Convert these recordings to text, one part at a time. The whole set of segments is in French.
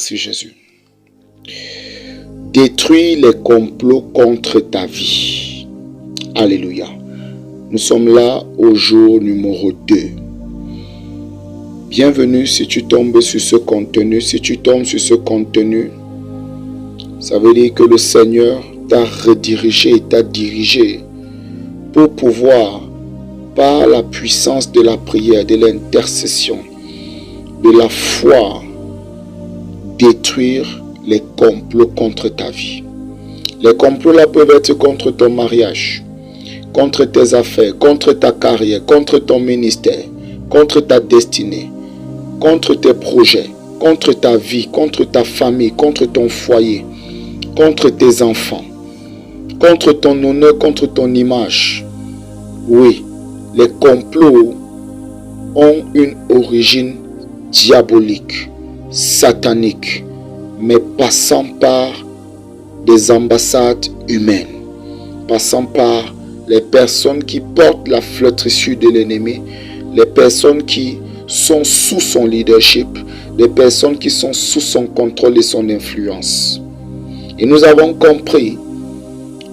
Merci Jésus. Détruis les complots contre ta vie. Alléluia. Nous sommes là au jour numéro 2. Bienvenue si tu tombes sur ce contenu. Si tu tombes sur ce contenu, ça veut dire que le Seigneur t'a redirigé, t'a dirigé pour pouvoir, par la puissance de la prière, de l'intercession, de la foi, détruire les complots contre ta vie. Les complots là peuvent être contre ton mariage, contre tes affaires, contre ta carrière, contre ton ministère, contre ta destinée, contre tes projets, contre ta vie, contre ta famille, contre ton foyer, contre tes enfants, contre ton honneur, contre ton image. Oui, les complots ont une origine diabolique, satanique, mais passant par des ambassades humaines, passant par les personnes qui portent la flétrissure de l'ennemi, les personnes qui sont sous son leadership, les personnes qui sont sous son contrôle et son influence. Et nous avons compris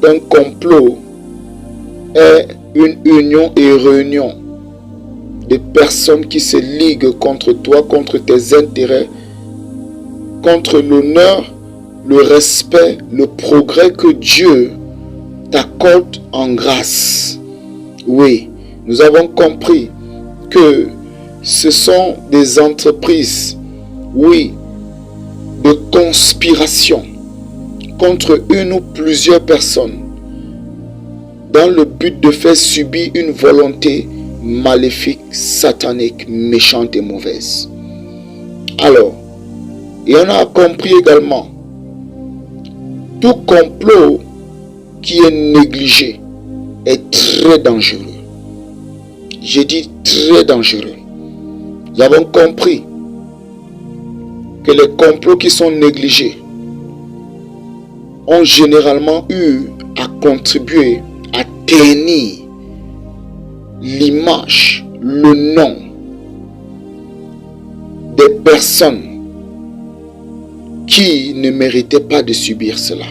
qu'un complot est une union et réunion de personnes qui se liguent contre toi, contre tes intérêts, contre l'honneur, le respect, le progrès que Dieu t'accorde en grâce. Oui, nous avons compris que ce sont des entreprises, oui, de conspiration contre une ou plusieurs personnes dans le but de faire subir une volonté maléfique, satanique, méchante et mauvaise. Alors, et on a compris également, tout complot qui est négligé est très dangereux. J'ai dit très dangereux. Nous avons compris que les complots qui sont négligés ont généralement eu à contribuer à ternir l'image, le nom des personnes qui ne méritaient pas de subir cela.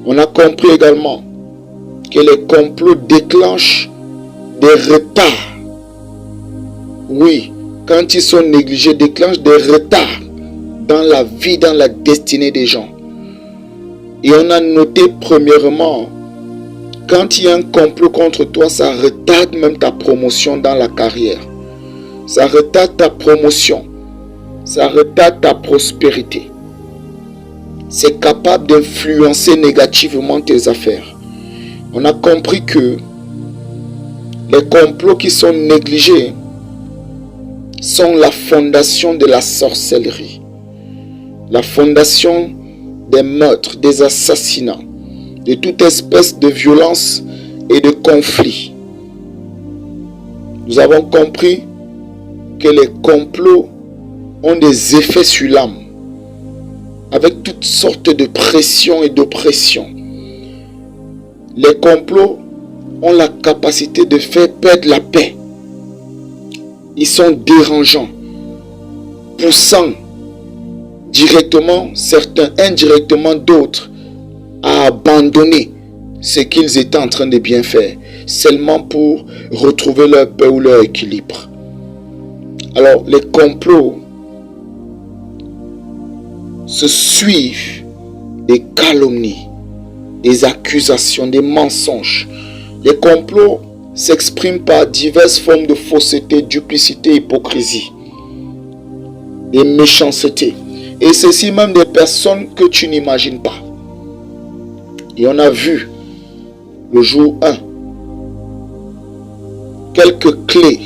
On a compris également que les complots déclenchent des retards. Oui, quand ils sont négligés, déclenchent des retards dans la vie, dans la destinée des gens. Et on a noté premièrement, quand il y a un complot contre toi, ça retarde même ta promotion dans la carrière. Ça retarde ta promotion. Ça retarde ta prospérité. C'est capable d'influencer négativement tes affaires. On a compris que les complots qui sont négligés sont la fondation de la sorcellerie, la fondation des meurtres, des assassinats, de toute espèce de violence et de conflit. Nous avons compris que les complots ont des effets sur l'âme, avec toutes sortes de pressions et d'oppressions. Les complots ont la capacité de faire perdre la paix. Ils sont dérangeants, poussant directement certains, indirectement d'autres, à abandonner ce qu'ils étaient en train de bien faire, seulement pour retrouver leur paix ou leur équilibre. Alors, les complots se suivent des calomnies, des accusations, des mensonges. Les complots s'expriment par diverses formes de fausseté, duplicité, hypocrisie, des méchancetés. Et ceci même des personnes que tu n'imagines pas. Et on a vu le jour 1 quelques clés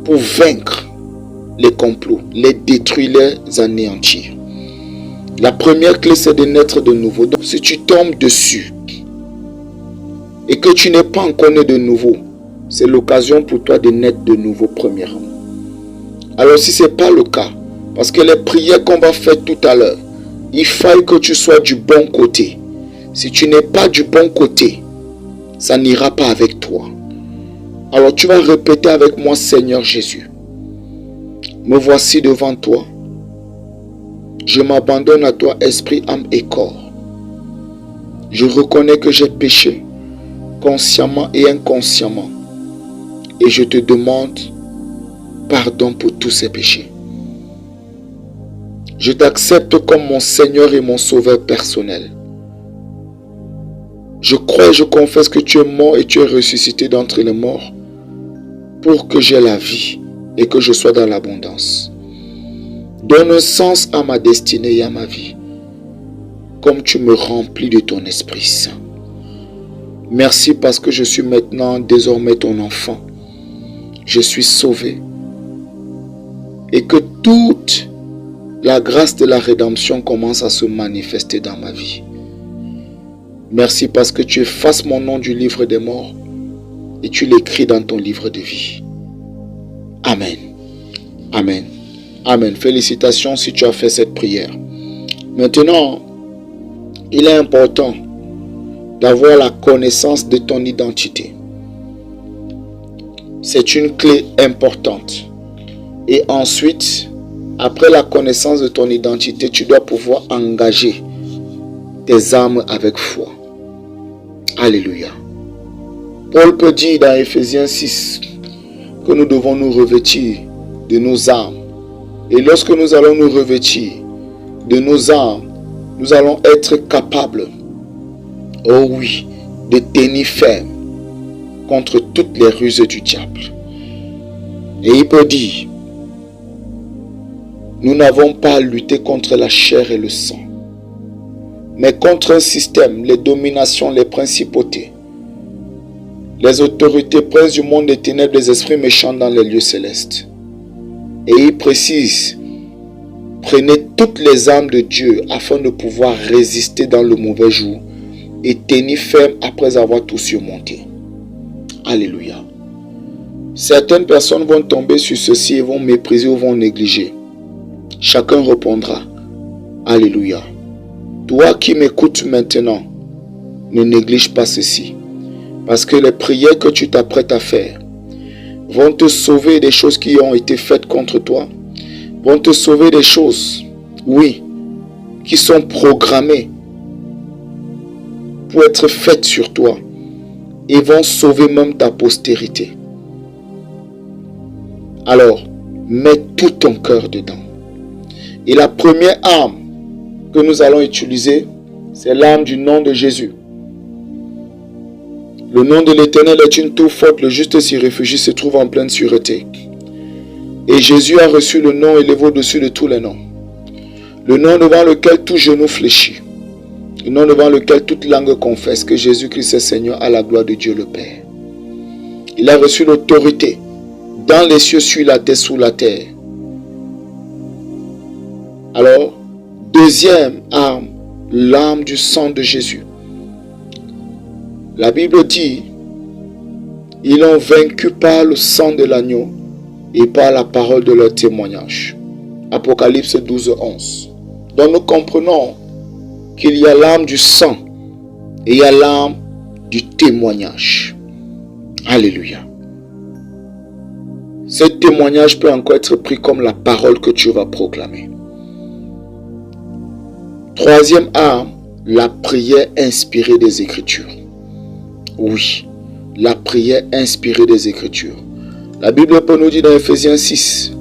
pour vaincre les complots, les détruire, les anéantir. La première clé, c'est de naître de nouveau. Donc si tu tombes dessus et que tu n'es pas encore né de nouveau, c'est l'occasion pour toi de naître de nouveau premièrement. Alors si ce n'est pas le cas, parce que les prières qu'on va faire tout à l'heure, il faut que tu sois du bon côté. Si tu n'es pas du bon côté, ça n'ira pas avec toi. Alors tu vas répéter avec moi: Seigneur Jésus, me voici devant toi. Je m'abandonne à toi, esprit, âme et corps. Je reconnais que j'ai péché, consciemment et inconsciemment. Et je te demande pardon pour tous ces péchés. Je t'accepte comme mon Seigneur et mon Sauveur personnel. Je crois et je confesse que tu es mort et tu es ressuscité d'entre les morts pour que j'ai la vie et que je sois dans l'abondance. Donne un sens à ma destinée et à ma vie, comme tu me remplis de ton Esprit Saint. Merci parce que je suis maintenant désormais ton enfant. Je suis sauvé. Et que toute la grâce de la rédemption commence à se manifester dans ma vie. Merci parce que tu effaces mon nom du livre des morts et tu l'écris dans ton livre de vie. Amen. Amen. Amen. Félicitations si tu as fait cette prière. Maintenant, il est important d'avoir la connaissance de ton identité. C'est une clé importante. Et ensuite, après la connaissance de ton identité, tu dois pouvoir engager tes âmes avec foi. Alléluia. Paul peut dire dans Éphésiens 6 que nous devons nous revêtir de nos âmes. Et lorsque nous allons nous revêtir de nos âmes, nous allons être capables, oh oui, de tenir ferme contre toutes les ruses du diable. Et il peut dire, nous n'avons pas à lutter contre la chair et le sang, mais contre un système, les dominations, les principautés, les autorités princes du monde des ténèbres, les esprits méchants dans les lieux célestes. Et il précise, prenez toutes les armes de Dieu afin de pouvoir résister dans le mauvais jour et tenir ferme après avoir tout surmonté. Alléluia. Certaines personnes vont tomber sur ceci et vont mépriser ou vont négliger. Chacun répondra. Alléluia. Toi qui m'écoutes maintenant, ne néglige pas ceci. Parce que les prières que tu t'apprêtes à faire vont te sauver des choses qui ont été faites contre toi. Vont te sauver des choses, oui, qui sont programmées pour être faites sur toi. Et vont sauver même ta postérité. Alors, mets tout ton cœur dedans. Et la première arme que nous allons utiliser, c'est l'arme du nom de Jésus. Le nom de l'Éternel est une tour forte, le juste s'y réfugie, se trouve en pleine sûreté. Et Jésus a reçu le nom élevé au-dessus de tous les noms. Le nom devant lequel tout genou fléchit. Le nom devant lequel toute langue confesse que Jésus-Christ est Seigneur à la gloire de Dieu le Père. Il a reçu l'autorité dans les cieux, sur la terre, sous la terre. Alors, deuxième arme, l'arme du sang de Jésus. La Bible dit, ils l'ont vaincu par le sang de l'agneau et par la parole de leur témoignage. Apocalypse 12, 11. Donc nous comprenons qu'il y a l'arme du sang et il y a l'arme du témoignage. Alléluia. Ce témoignage peut encore être pris comme la parole que tu vas proclamer. Troisième arme, la prière inspirée des Écritures. Oui, la prière inspirée des Écritures. La Bible peut nous dire dans Éphésiens 6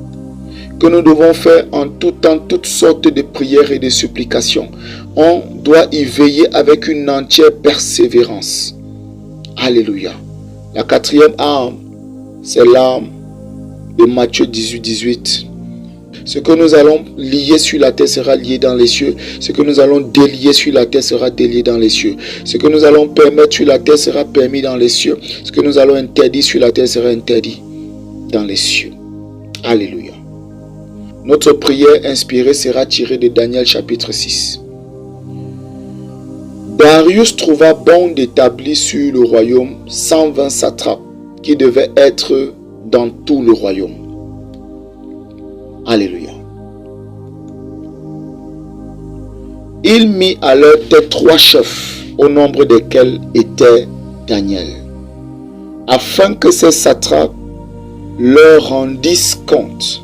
que nous devons faire en tout temps toutes sortes de prières et de supplications. On doit y veiller avec une entière persévérance. Alléluia. La quatrième arme, c'est l'arme de Matthieu 18, 18. Ce que nous allons lier sur la terre sera lié dans les cieux. Ce que nous allons délier sur la terre sera délié dans les cieux. Ce que nous allons permettre sur la terre sera permis dans les cieux. Ce que nous allons interdire sur la terre sera interdit dans les cieux. Alléluia. Notre prière inspirée sera tirée de Daniel chapitre 6. Darius trouva bon d'établir sur le royaume 120 satrapes qui devaient être dans tout le royaume. Alléluia. Il mit à leur tête 3 chefs, au nombre desquels était Daniel, afin que ces satrapes leur rendissent compte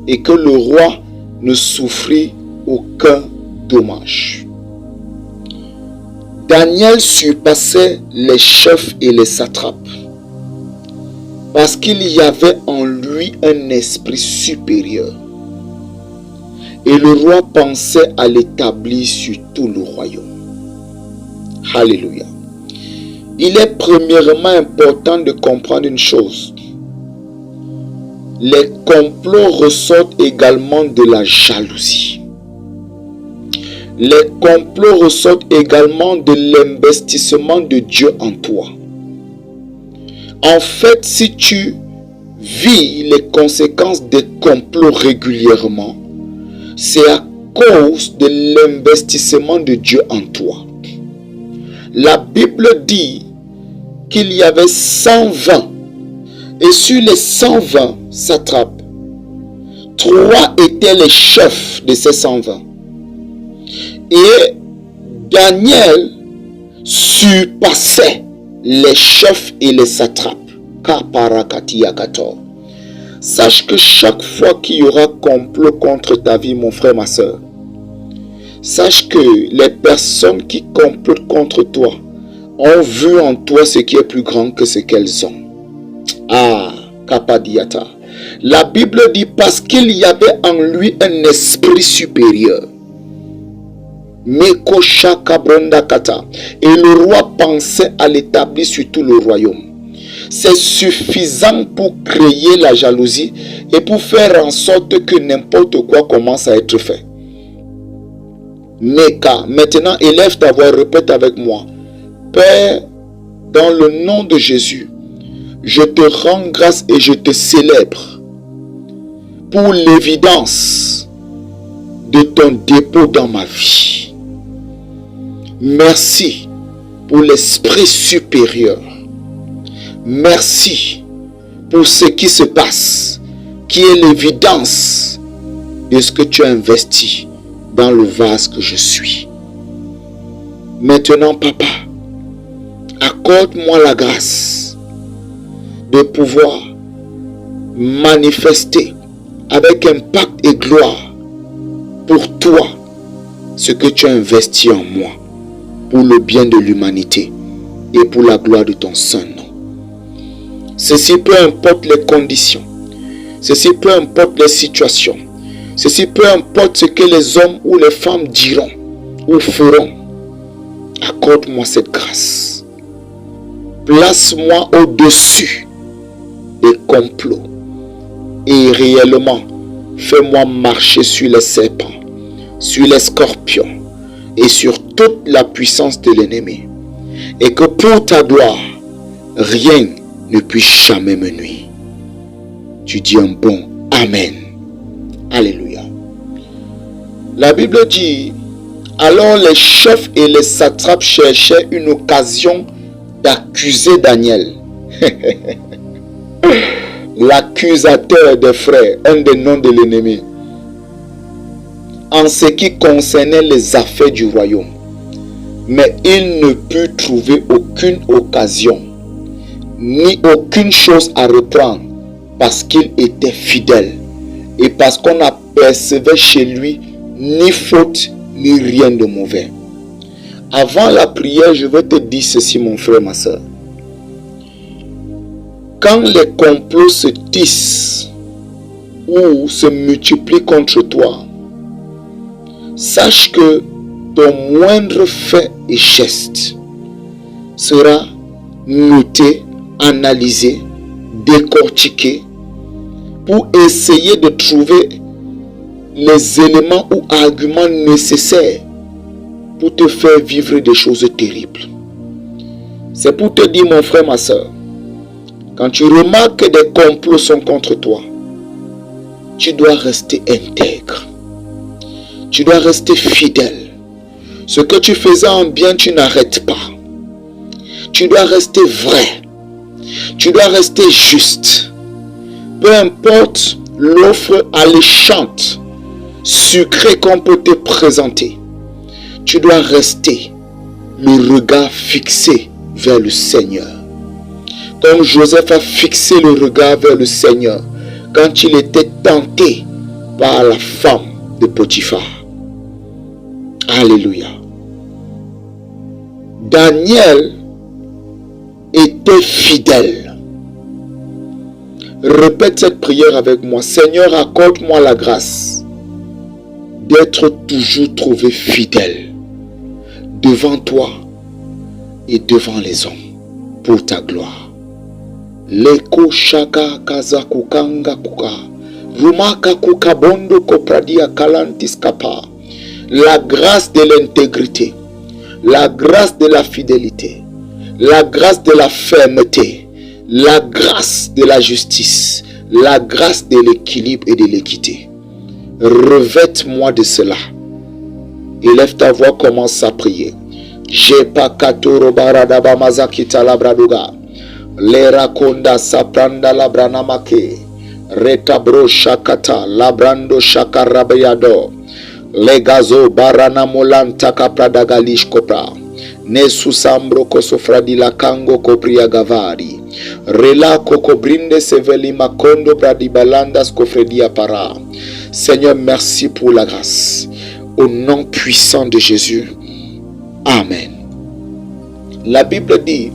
et que le roi ne souffrit aucun dommage. Daniel surpassait les chefs et les satrapes parce qu'il y avait en lui un esprit supérieur. Et le roi pensait à l'établir sur tout le royaume. Alléluia. Il est premièrement important de comprendre une chose. Les complots ressortent également de la jalousie. Les complots ressortent également de l'investissement de Dieu en toi. En fait, si tu vis les conséquences des complots régulièrement, c'est à cause de l'investissement de Dieu en toi. La Bible dit qu'il y avait 120 et sur les 120 satrapes, 3 étaient les chefs de ces 120. Et Daniel surpassait les chefs et les satrapes. Sache que chaque fois qu'il y aura complot contre ta vie, mon frère, ma soeur, sache que les personnes qui complotent contre toi ont vu en toi ce qui est plus grand que ce qu'elles ont. Ah, Kapadiata. La Bible dit parce qu'il y avait en lui un esprit supérieur. Mekosha Kabranda Kata. Et le roi pensait à l'établir sur tout le royaume. C'est suffisant pour créer la jalousie et pour faire en sorte que n'importe quoi commence à être fait. Meka, maintenant élève ta voix, répète avec moi. Père, dans le nom de Jésus, je te rends grâce et je te célèbre pour l'évidence de ton dépôt dans ma vie. Merci pour l'esprit supérieur. Merci pour ce qui se passe, qui est l'évidence de ce que tu as investi dans le vase que je suis. Maintenant, Papa, accorde-moi la grâce de pouvoir manifester avec impact et gloire pour toi ce que tu as investi en moi, pour le bien de l'humanité et pour la gloire de ton Saint nom. Ceci peu importe les conditions, ceci peu importe les situations, ceci peu importe ce que les hommes ou les femmes diront ou feront, accorde-moi cette grâce. Place-moi au-dessus des complots et réellement fais-moi marcher sur les serpents, sur les scorpions et sur toute la puissance de l'ennemi. Et que pour ta gloire, rien ne puisse jamais me nuire. Tu dis un bon Amen. Alléluia. La Bible dit, alors les chefs et les satrapes cherchaient une occasion d'accuser Daniel. L'accusateur des frères, un des noms de l'ennemi, en ce qui concernait les affaires du royaume. Mais il ne put trouver aucune occasion, ni aucune chose à reprendre, parce qu'il était fidèle et parce qu'on n'apercevait chez lui ni faute, ni rien de mauvais. Avant la prière, je veux te dire ceci, mon frère, ma soeur. Quand les complots se tissent ou se multiplient contre toi, sache que ton moindre fait et geste sera noté, analysé, décortiqué pour essayer de trouver les éléments ou arguments nécessaires pour te faire vivre des choses terribles. C'est pour te dire, mon frère, ma soeur, quand tu remarques que des complots sont contre toi, tu dois rester intègre. Tu dois rester fidèle. Ce que tu faisais en bien, tu n'arrêtes pas. Tu dois rester vrai. Tu dois rester juste. Peu importe l'offre alléchante, sucrée qu'on peut te présenter, tu dois rester le regard fixé vers le Seigneur. Comme Joseph a fixé le regard vers le Seigneur quand il était tenté par la femme de Potiphar. Alléluia. Daniel était fidèle. Répète cette prière avec moi. Seigneur, accorde-moi la grâce d'être toujours trouvé fidèle devant toi et devant les hommes pour ta gloire. Leko shaka kazakukanga kuka rumaka kukabondo kopradia kalantis kapa. La grâce de l'intégrité, la grâce de la fidélité, la grâce de la fermeté, la grâce de la justice, la grâce de l'équilibre et de l'équité. Revête-moi de cela. Élève ta voix, commence à prier. Jepa katoro baradaba mazakita labraduga. Lera konda sapranda labranamake. Retabro shakata labrando shakarabayado. Legazo barana molanta kapradagalish kopra. Nesusambro kosofradi la kango kopria gavari. Rela kokobrinde seveli makondo bradibalandas kofredia para. Seigneur, merci pour la grâce. Au nom puissant de Jésus. Amen. La Bible dit,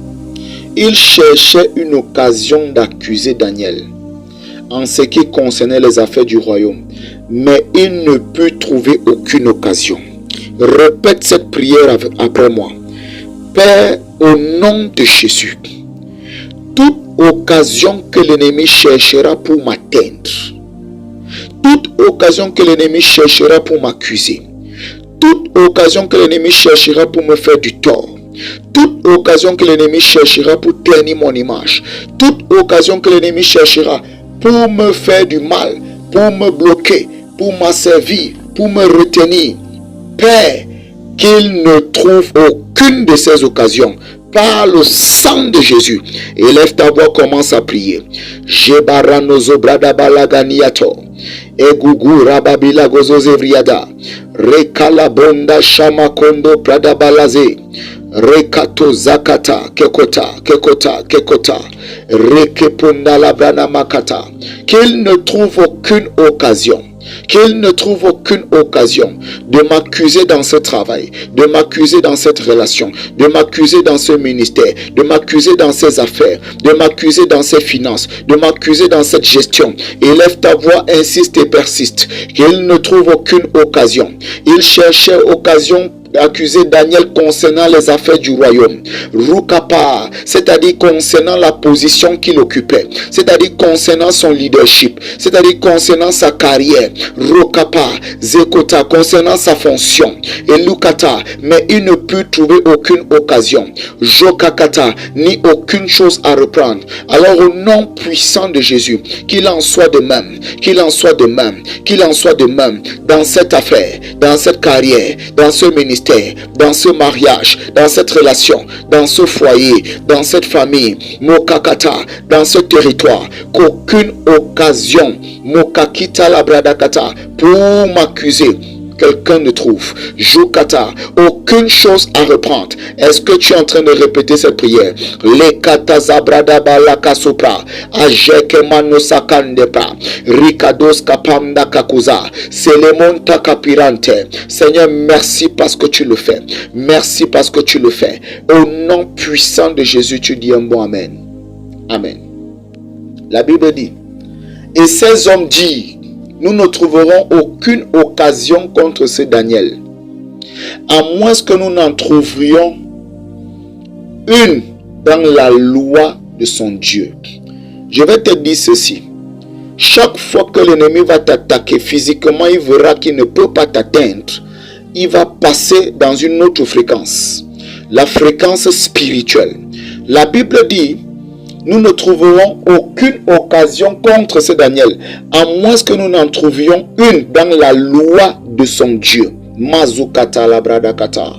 il cherchait une occasion d'accuser Daniel en ce qui concernait les affaires du royaume, mais il ne put trouver aucune occasion. Répète cette prière après moi. Père, au nom de Jésus, toute occasion que l'ennemi cherchera pour m'atteindre, toute occasion que l'ennemi cherchera pour m'accuser, toute occasion que l'ennemi cherchera pour me faire du tort, toute occasion que l'ennemi cherchera pour ternir mon image, toute occasion que l'ennemi cherchera pour me faire du mal, pour me bloquer, pour m'asservir, pour me retenir, Père, qu'il ne trouve aucune de ces occasions. Par le sang de Jésus. Élève ta voix, commence à prier. Jebaranozo bradabalaganiato. Egugu rababila gozozevriada. Rekalabonda shamakondo bradabalaze. Rekato zakata kekota kekota kekota. Rekeponda labrana makata. Qu'il ne trouve aucune occasion. Qu'il ne trouve aucune occasion de m'accuser dans ce travail, de m'accuser dans cette relation, de m'accuser dans ce ministère, de m'accuser dans ces affaires, de m'accuser dans ces finances, de m'accuser dans cette gestion. Élève ta voix, insiste et persiste. Qu'il ne trouve aucune occasion. Il cherchait occasion d'accuser Daniel concernant les affaires du royaume. Rukapa, c'est-à-dire concernant la position qu'il occupait, c'est-à-dire concernant son leadership, c'est-à-dire concernant sa carrière. Rukapa, Zekota, concernant sa fonction. Et Lukata, mais il ne put trouver aucune occasion. Jokakata, ni aucune chose à reprendre. Alors au nom puissant de Jésus, qu'il en soit de même, qu'il en soit de même, qu'il en soit de même dans cette affaire, dans cette carrière, dans ce ministère, dans ce mariage, dans cette relation, dans ce foyer, dans cette famille, Mokakata, dans ce territoire, qu'aucune occasion, Mokakita labradakata, pour m'accuser, quelqu'un ne trouve. Jukata, aucune chose à reprendre. Est-ce que tu es en train de répéter cette prière? Lekata zabrada balaka sopra, ajeke manosakandepra, rikados kapamda kakuza, selemonta kapirante. Seigneur, merci parce que tu le fais. Merci parce que tu le fais. Au nom puissant de Jésus, tu dis un bon amen. Amen. La Bible dit, et ces hommes disent, nous ne trouverons aucune occasion contre ce Daniel, à moins que nous n'en trouvions une dans la loi de son Dieu. Je vais te dire ceci. Chaque fois que l'ennemi va t'attaquer physiquement, il verra qu'il ne peut pas t'atteindre. Il va passer dans une autre fréquence, la fréquence spirituelle. La Bible dit, nous ne trouverons aucune occasion contre ce Daniel, à moins que nous n'en trouvions une dans la loi de son Dieu. Mazukata labradakata,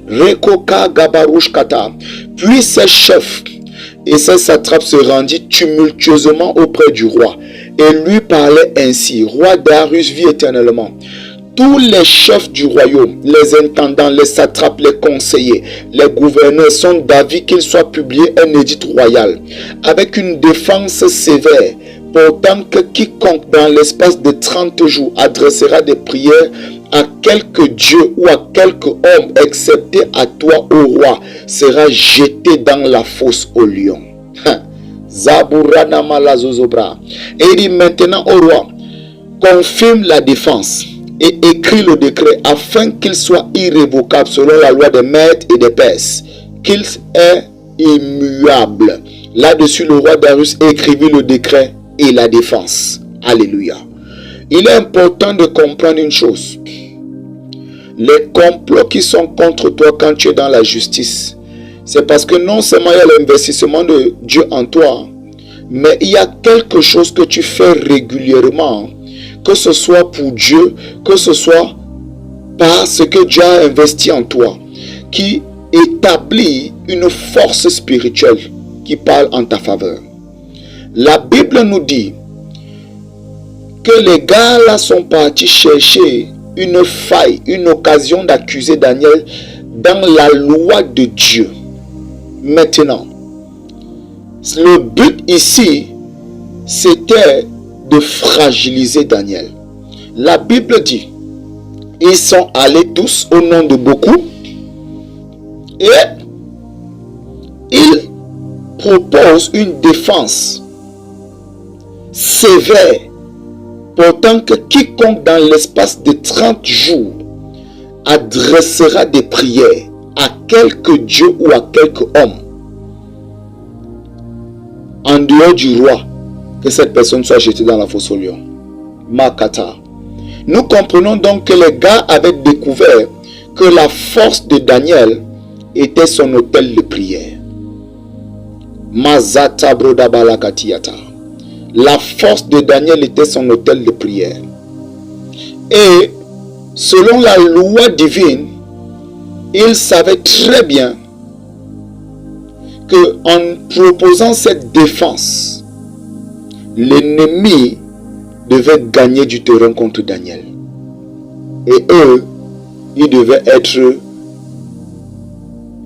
Rekoka gabarushkata. Puis ses chefs et ses satrapes se rendirent tumultueusement auprès du roi et lui parlaient ainsi. Roi Darius vit éternellement. Tous les chefs du royaume, les intendants, les satrapes, les conseillers, les gouverneurs sont d'avis qu'il soit publié un édit royal avec une défense sévère Pourtant que quiconque dans l'espace de 30 jours adressera des prières à quelque dieu ou à quelque homme, excepté à toi, ô roi, sera jeté dans la fosse au lion. Zaburana malazozobra. Et il dit maintenant au roi, confirme la défense et écrit le décret afin qu'il soit irrévocable selon la loi des Mèdes et des Perses, qu'il est immuable. Là-dessus, le roi Darius écrivit le décret et la défense. Alléluia. Il est important de comprendre une chose. Les complots qui sont contre toi quand tu es dans la justice, c'est parce que non seulement il y a l'investissement de Dieu en toi, mais il y a quelque chose que tu fais régulièrement, que ce soit pour Dieu, que ce soit parce que Dieu a investi en toi, qui établit une force spirituelle qui parle en ta faveur. La Bible nous dit que les gars là sont partis chercher une faille, une occasion d'accuser Daniel dans la loi de Dieu. Maintenant, le but ici, c'était de fragiliser Daniel. La Bible dit, ils sont allés tous au nom de beaucoup et ils proposent une défense sévère, pourtant que quiconque dans l'espace de 30 jours adressera des prières à quelque dieu ou à quelque homme, en dehors du roi, que cette personne soit jetée dans la fosse au lion. Makata. Nous comprenons donc que les gars avaient découvert que la force de Daniel était son autel de prière. Mazata brodabalakatiyata. La force de Daniel était son autel de prière. Et selon la loi divine, il savait très bien que en proposant cette défense, l'ennemi devait gagner du terrain contre Daniel. Et eux, ils devaient être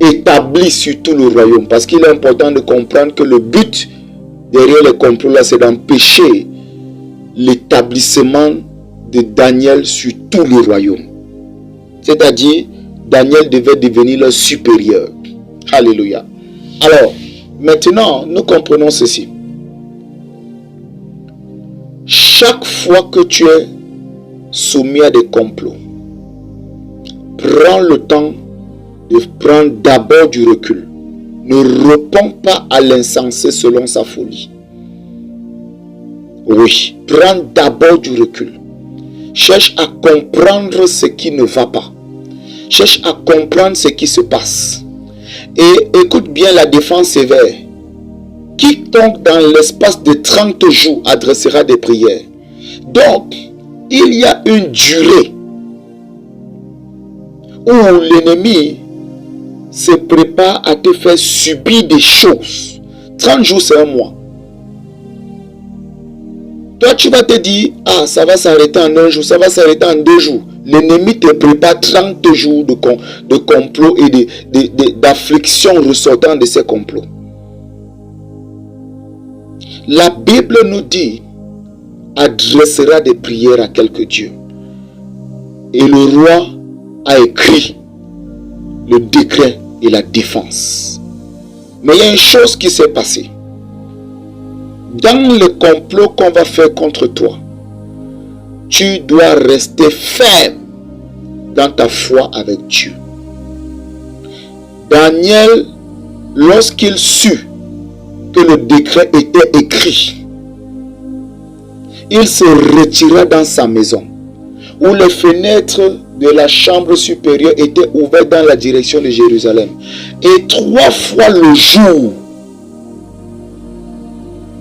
établis sur tout le royaume. Parce qu'il est important de comprendre que le but derrière les complots là, c'est d'empêcher l'établissement de Daniel sur tout le royaume. C'est-à-dire, Daniel devait devenir leur supérieur. Alléluia. Alors, maintenant, nous comprenons ceci. Chaque fois que tu es soumis à des complots, prends le temps de prendre d'abord du recul. Ne réponds pas à l'insensé selon sa folie. Oui, prends d'abord du recul. Cherche à comprendre ce qui ne va pas. Cherche à comprendre ce qui se passe. Et écoute bien la défense sévère. Quiconque dans l'espace de 30 jours adressera des prières. Donc, il y a une durée où l'ennemi se prépare à te faire subir des choses. 30 jours, c'est un mois. Toi, tu vas te dire, ah, ça va s'arrêter en un jour, ça va s'arrêter en 2 jours. L'ennemi te prépare 30 jours de complot et d'affliction ressortant de ces complots. La Bible nous dit, adressera des prières à quelque Dieu. Et le roi a écrit le décret et la défense. Mais il y a une chose qui s'est passée. Dans le complot qu'on va faire contre toi, tu dois rester ferme dans ta foi avec Dieu. Daniel, lorsqu'il sut que le décret était écrit, il se retira dans sa maison, où les fenêtres de la chambre supérieure étaient ouvertes dans la direction de Jérusalem. Et 3 fois le jour,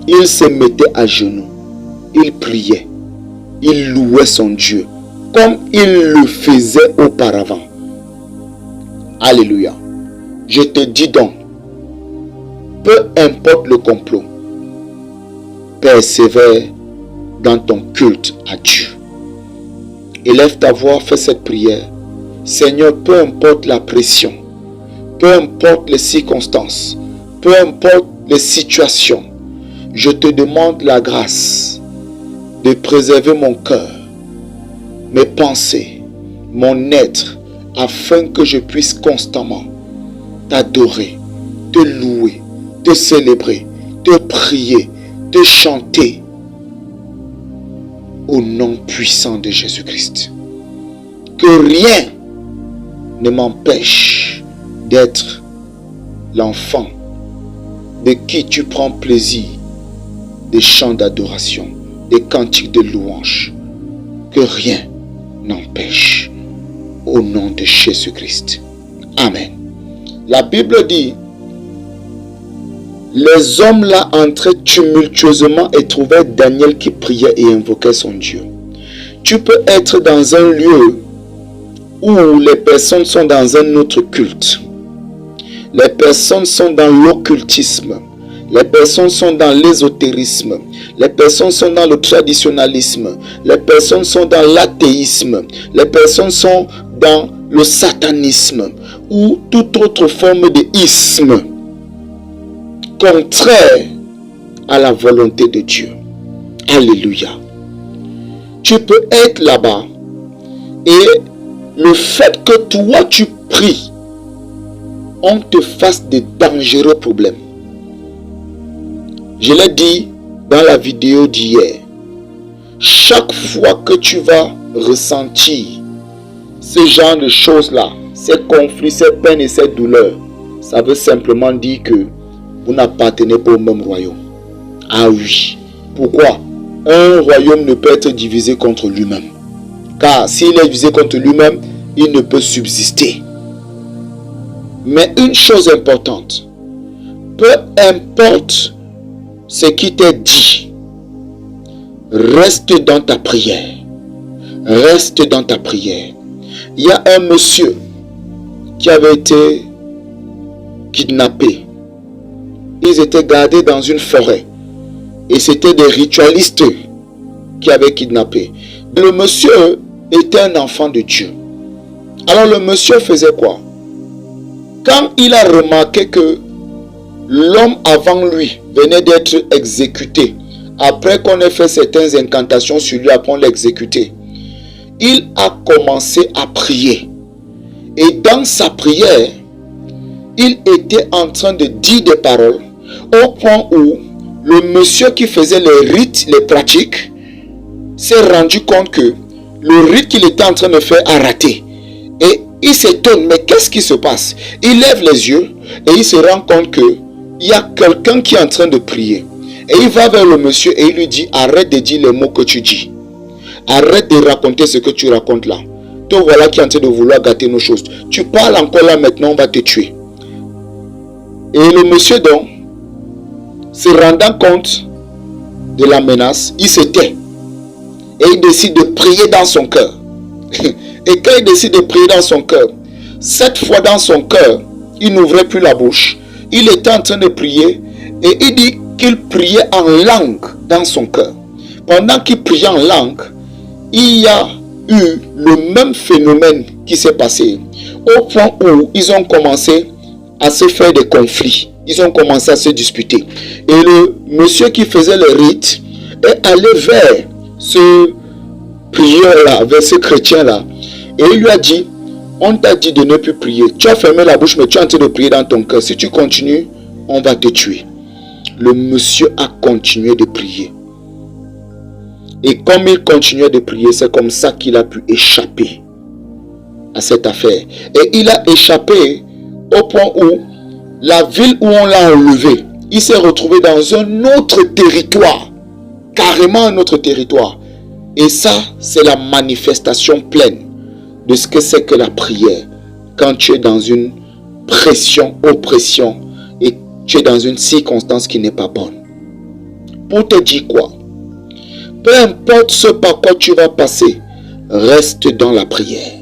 il se mettait à genoux, il priait, il louait son Dieu, comme il le faisait auparavant. Alléluia. Je te dis donc, peu importe le complot, persévère dans ton culte à Dieu. Élève ta voix, fais cette prière. Seigneur, peu importe la pression, peu importe les circonstances, peu importe les situations, je te demande la grâce de préserver mon cœur, mes pensées, mon être, afin que je puisse constamment t'adorer, te louer, te célébrer, te prier, te chanter au nom puissant de Jésus-Christ. Que rien ne m'empêche d'être l'enfant de qui tu prends plaisir, des chants d'adoration, des cantiques de louange. Que rien n'empêche au nom de Jésus-Christ. Amen. La Bible dit, les hommes là entraient tumultueusement et trouvèrent Daniel qui priait et invoquait son Dieu. Tu peux être dans un lieu où les personnes sont dans un autre culte. Les personnes sont dans l'occultisme. Les personnes sont dans l'ésotérisme. Les personnes sont dans le traditionnalisme. Les personnes sont dans l'athéisme. Les personnes sont dans le satanisme ou toute autre forme de isme contraire à la volonté de Dieu. Alléluia. Tu peux être là-bas et le fait que toi tu pries, on te fasse de dangereux problèmes. Je l'ai dit dans la vidéo d'hier. Chaque fois que tu vas ressentir ce genre de choses-là, ces conflits, ces peines et ces douleurs, ça veut simplement dire que vous n'appartenez pas au même royaume. Ah oui. Pourquoi? Un royaume ne peut être divisé contre lui-même. Car s'il est divisé contre lui-même, il ne peut subsister. Mais une chose importante, peu importe ce qui t'est dit, reste dans ta prière. Reste dans ta prière. Il y a un monsieur qui avait été kidnappé. Ils étaient gardés dans une forêt. Et c'était des ritualistes qui avaient kidnappé. Le monsieur était un enfant de Dieu. Alors le monsieur faisait quoi? Quand il a remarqué que l'homme avant lui venait d'être exécuté, après qu'on ait fait certaines incantations sur lui, après on l'a exécuté, il a commencé à prier. Et dans sa prière, il était en train de dire des paroles au point où le monsieur qui faisait les rites, les pratiques, s'est rendu compte que le rite qu'il était en train de faire a raté. Et il s'étonne, mais qu'est-ce qui se passe? Il lève les yeux et il se rend compte qu'il y a quelqu'un qui est en train de prier. Et il va vers le monsieur et il lui dit, arrête de dire les mots que tu dis. Arrête de raconter ce que tu racontes là. Toi voilà qui est en train de vouloir gâter nos choses. Tu parles encore là maintenant, on va te tuer. Et le monsieur donc, se rendant compte de la menace, il se tait. Et il décide de prier dans son cœur. Et quand il décide de prier dans son cœur, cette fois dans son cœur, il n'ouvrait plus la bouche. Il était en train de prier et il dit qu'il priait en langue dans son cœur. Pendant qu'il priait en langue, il y a eu le même phénomène qui s'est passé. Au point où ils ont commencé à se faire des conflits. Ils ont commencé à se disputer. Et le monsieur qui faisait le rite est allé vers ce prieur-là, vers ce chrétien-là. Et il lui a dit, on t'a dit de ne plus prier. Tu as fermé la bouche, mais tu es en train de prier dans ton cœur. Si tu continues, on va te tuer. Le monsieur a continué de prier. Et comme il continuait de prier, c'est comme ça qu'il a pu échapper à cette affaire. Et il a échappé au point où la ville où on l'a enlevé, il s'est retrouvé dans un autre territoire. Carrément un autre territoire. Et ça, c'est la manifestation pleine de ce que c'est que la prière. Quand tu es dans une pression, oppression, et tu es dans une circonstance qui n'est pas bonne. Pour te dire quoi? Peu importe ce par quoi tu vas passer, reste dans la prière.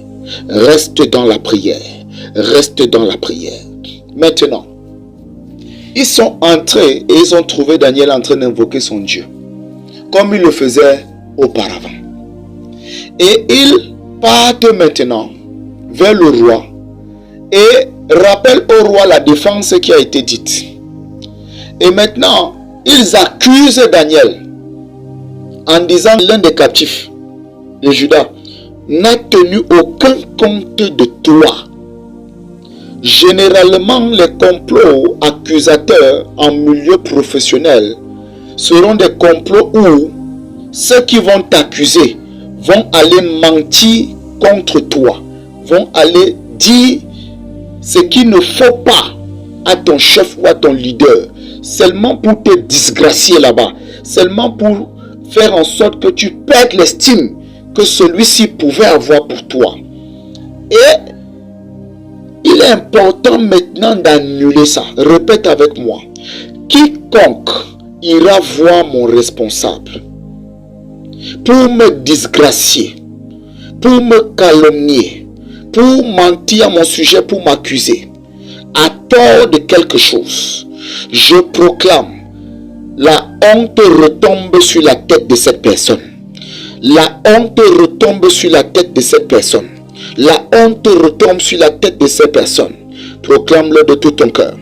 Reste dans la prière. Reste dans la prière. Maintenant, ils sont entrés et ils ont trouvé Daniel en train d'invoquer son Dieu, comme il le faisait auparavant. Et ils partent maintenant vers le roi et rappellent au roi la défense qui a été dite. Et maintenant, ils accusent Daniel en disant l'un des captifs de Juda n'a tenu aucun compte de toi. Généralement, les complots accusateurs en milieu professionnel seront des complots où ceux qui vont t'accuser vont aller mentir contre toi, vont aller dire ce qu'il ne faut pas à ton chef ou à ton leader, seulement pour te disgracier là-bas, seulement pour faire en sorte que tu perdes l'estime que celui-ci pouvait avoir pour toi. Et il est important maintenant d'annuler ça. Répète avec moi. Quiconque ira voir mon responsable pour me disgracier, pour me calomnier, pour mentir à mon sujet, pour m'accuser, à tort de quelque chose, je proclame, la honte retombe sur la tête de cette personne. La honte retombe sur la tête de cette personne. La honte retombe sur la tête de ces personnes. Proclame-le de tout ton cœur.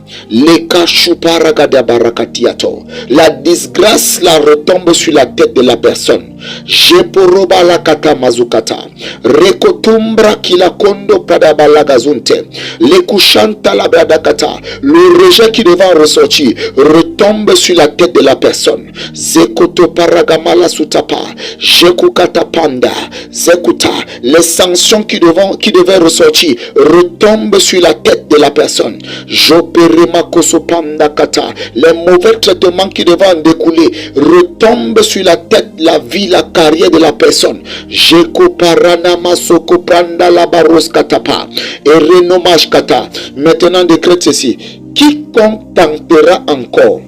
La disgrâce la retombe sur la tête de la personne. Jeporoba la kata mazukata. Rekotumbra kilakondo padabalagazunte. Lekushanta la bradakata. Le rejet qui devant ressortir retombe sur la tête de la personne. Zekoto paragamala sutapa. Jekukata panda. Zekuta. Les sanctions qui devaient ressortir retombent sur la tête de la personne. Joperema kosopanda kata. Les mauvais traitements qui devaient en découler retombent sur la tête, la vie, la carrière de la personne. Jeko parana masoko pranda la baros katapa. Et renomage kata. Maintenant décrète ceci. Quiconque tentera encore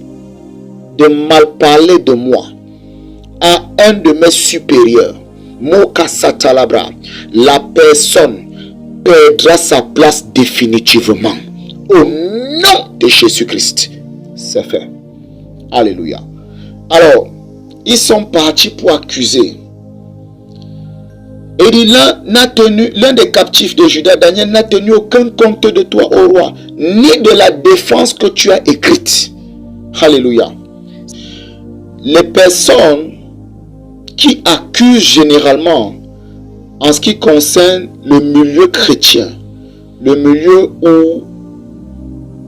de mal parler de moi à un de mes supérieurs, Mokasatalabra, la personne perdra sa place définitivement. Au nom de Jésus-Christ. C'est fait. Alléluia. Alors, ils sont partis pour accuser. Et dit, l'un des captifs de Juda, Daniel, n'a tenu aucun compte de toi, ô roi, ni de la défense que tu as écrite. Alléluia. Les personnes qui accusent généralement en ce qui concerne le milieu chrétien, le milieu où,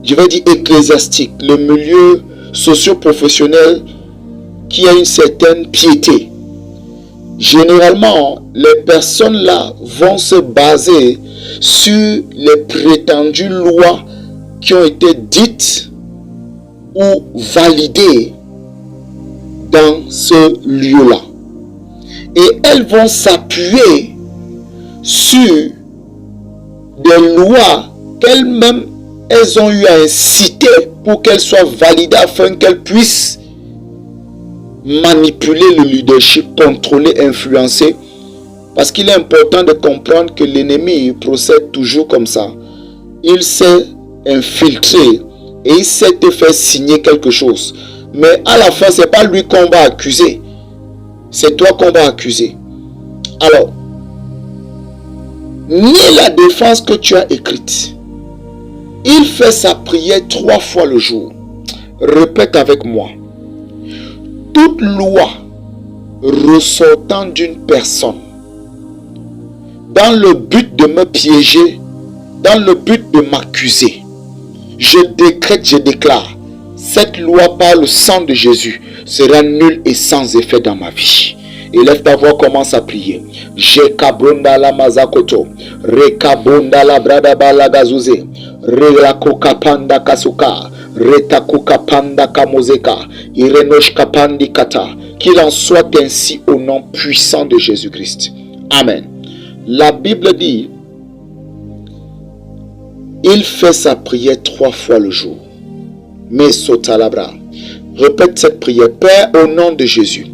je vais dire ecclésiastique, le milieu socio-professionnel qui a une certaine piété. Généralement, les personnes-là vont se baser sur les prétendues lois qui ont été dites ou validées dans ce lieu-là. Et elles vont s'appuyer sur des lois qu'elles-mêmes elles ont eu à inciter pour qu'elles soient validées afin qu'elles puissent manipuler le leadership, contrôler, influencer. Parce qu'il est important de comprendre que l'ennemi procède toujours comme ça. Il sait infiltrer et il sait te faire signer quelque chose. Mais à la fin, ce n'est pas lui qu'on va accuser. C'est toi qu'on va accuser. Alors, ni la défense que tu as écrite. Il fait sa prière 3 fois le jour. Répète avec moi. Toute loi ressortant d'une personne dans le but de me piéger, dans le but de m'accuser, je décrète, je déclare, cette loi par le sang de Jésus sera nulle et sans effet dans ma vie. Élève ta voix, commence à prier. Jekabronda la mazakoto, rekabonda la brada balagazuze, relakokapanda kasuka, retakukapanda kamozeka, irenoshkapandi kata. Qu'il en soit ainsi au nom puissant de Jésus-Christ. Amen. La Bible dit, il fait sa prière 3 fois le jour. Mais sotalabra. Répète cette prière. Père, au nom de Jésus,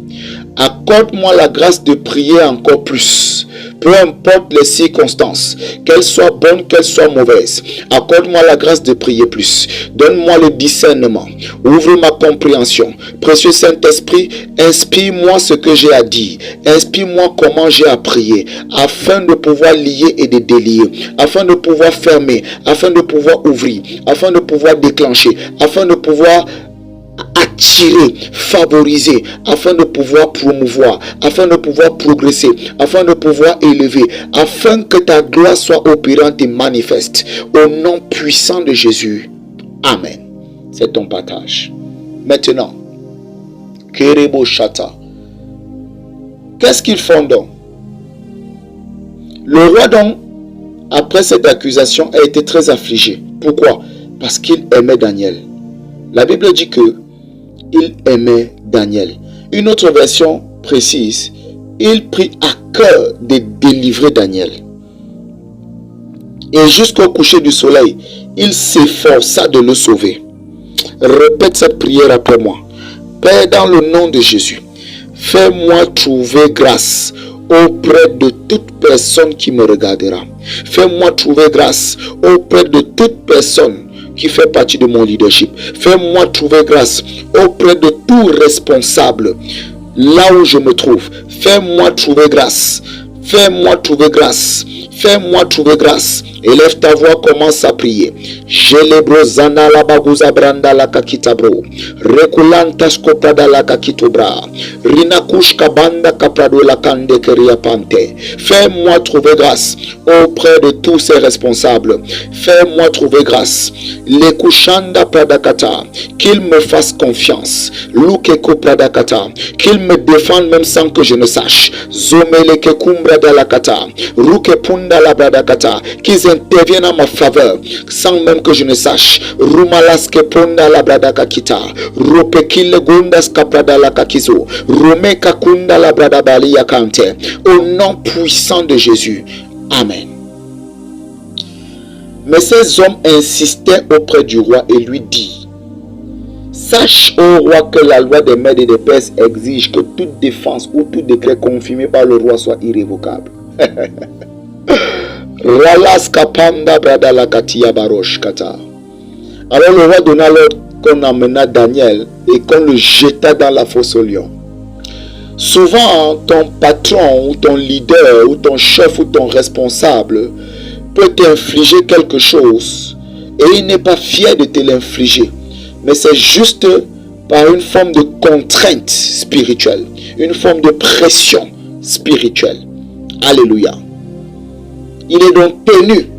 accorde-moi la grâce de prier encore plus. Peu importe les circonstances, qu'elles soient bonnes, qu'elles soient mauvaises. Accorde-moi la grâce de prier plus. Donne-moi le discernement. Ouvre ma compréhension. Précieux Saint-Esprit, inspire-moi ce que j'ai à dire. Inspire-moi comment j'ai à prier. Afin de pouvoir lier et de délier. Afin de pouvoir fermer. Afin de pouvoir ouvrir. Afin de pouvoir déclencher. Afin de pouvoir attirer, favoriser, afin de pouvoir promouvoir, afin de pouvoir progresser, afin de pouvoir élever, afin que ta gloire soit opérante et manifeste. Au nom puissant de Jésus. Amen. C'est ton partage. Maintenant, Kerebo Shata. Qu'est-ce qu'ils font donc? Le roi donc, après cette accusation, a été très affligé. Pourquoi? Parce qu'il aimait Daniel. La Bible dit que il aimait Daniel. Une autre version précise, il prit à cœur de délivrer Daniel. Et jusqu'au coucher du soleil, il s'efforça de le sauver. Répète cette prière après moi. Père, dans le nom de Jésus, fais-moi trouver grâce auprès de toute personne qui me regardera. Fais-moi trouver grâce auprès de toute personne qui fait partie de mon leadership. Fais-moi trouver grâce auprès de tout responsable là où je me trouve. Fais-moi trouver grâce. Fais-moi trouver grâce. Fais-moi trouver grâce. Élève ta voix, commence à prier. Jelebro zana la baguza branda la kakitabro. Rekulanta skoprada la kakitobra. Rinakush kabanda kaprado la kande keria pante. Fais-moi trouver grâce auprès de tous ces responsables. Fais-moi trouver grâce. Les kushanda pradakata. Qu'ils me fassent confiance. Lukeko pradakata. Qu'ils me défendent même sans que je ne sache. Zomeleke kumbra da la kata. Ruke punda la bradakata. Qu'ils interviennent en ma faveur sans même que je ne sache. Rumalaske ponda la bradaka kita. Ropekile gundas kaprada la kakizo. Romeka kunda la bradabali yakante. Au nom puissant de Jésus. Amen. Mais ces hommes insistaient auprès du roi et lui dit: sache, ô roi, que la loi des Mèdes et des Perses exige que toute défense ou tout décret confirmé par le roi soit irrévocable. Alors le roi donna l'ordre qu'on amena Daniel et qu'on le jeta dans la fosse au lion. Souvent, ton patron ou ton leader ou ton chef ou ton responsable peut t'infliger quelque chose et il n'est pas fier de te l'infliger, mais c'est juste par une forme de contrainte spirituelle, une forme de pression spirituelle. Alléluia. Il est donc tenu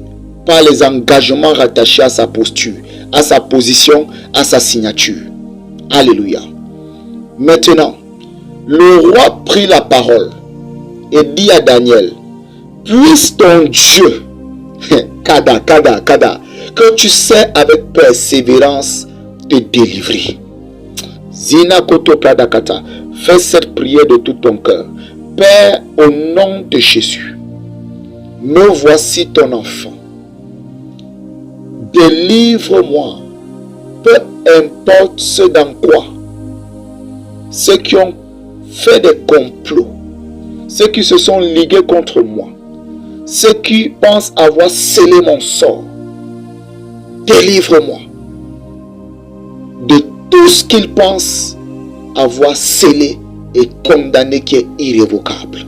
par les engagements rattachés à sa posture, à sa position, à sa signature. Alléluia. Maintenant, le roi prit la parole et dit à Daniel: puisse ton Dieu, Kada, que tu sais avec persévérance te délivrer. Zina Koto Pradakata, fais cette prière de tout ton cœur. Père, au nom de Jésus, me voici ton enfant. Délivre-moi, peu importe ce dans quoi, ceux qui ont fait des complots, ceux qui se sont ligués contre moi, ceux qui pensent avoir scellé mon sort. Délivre-moi de tout ce qu'ils pensent avoir scellé et condamné qui est irrévocable.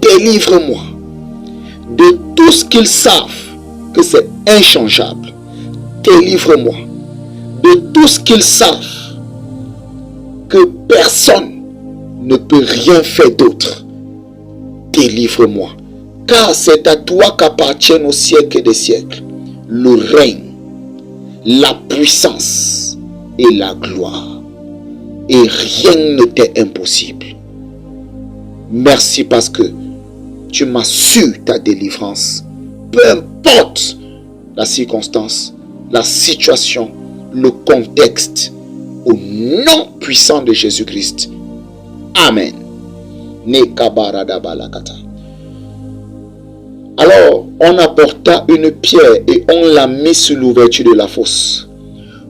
Délivre-moi de tout ce qu'ils savent que c'est inchangeable. Délivre-moi de tout ce qu'ils savent que personne ne peut rien faire d'autre. Délivre-moi, car c'est à toi qu'appartiennent au siècle des siècles le règne, la puissance et la gloire. Et rien ne t'est impossible. Merci parce que tu m'as su ta délivrance. Peu importe la circonstance, la situation, le contexte, au nom puissant de Jésus-Christ. Amen. Alors, on apporta une pierre et on la mit sur l'ouverture de la fosse.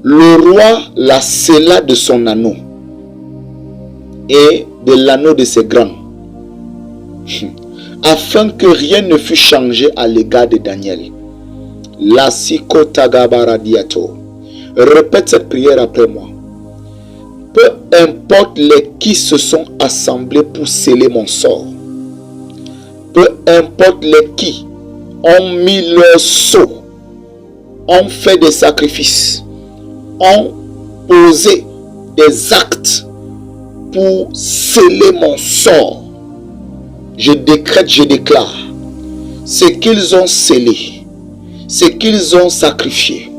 Le roi la scella de son anneau et de l'anneau de ses grands, afin que rien ne fût changé à l'égard de Daniel. La sikotagabaradiato. Répète cette prière après moi. Peu importe les qui se sont assemblés pour sceller mon sort. Peu importe les qui ont mis leur sceau, ont fait des sacrifices, ont posé des actes pour sceller mon sort. Je décrète, je déclare, ce qu'ils ont scellé, ce qu'ils ont sacrifié,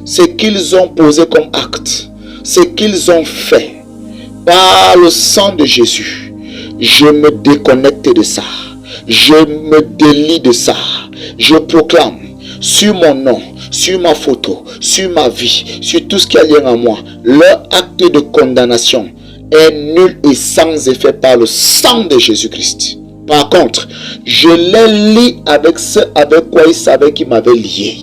ce qu'ils ont posé comme acte, ce qu'ils ont fait, par le sang de Jésus, je me déconnecte de ça. Je me délie de ça. Je proclame sur mon nom, sur ma photo, sur ma vie, sur tout ce qui a lien à moi, leur acte de condamnation est nul et sans effet par le sang de Jésus-Christ. Par contre, je les lie avec ce avec quoi ils savaient qu'ils m'avaient lié.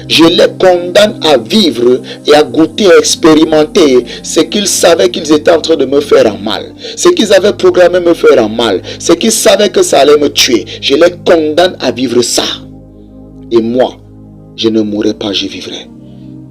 Je les condamne à vivre et à goûter, à expérimenter ce qu'ils savaient qu'ils étaient en train de me faire en mal. Ce qu'ils avaient programmé me faire en mal. Ce qu'ils savaient que ça allait me tuer. Je les condamne à vivre ça. Et moi, je ne mourrai pas, je vivrai.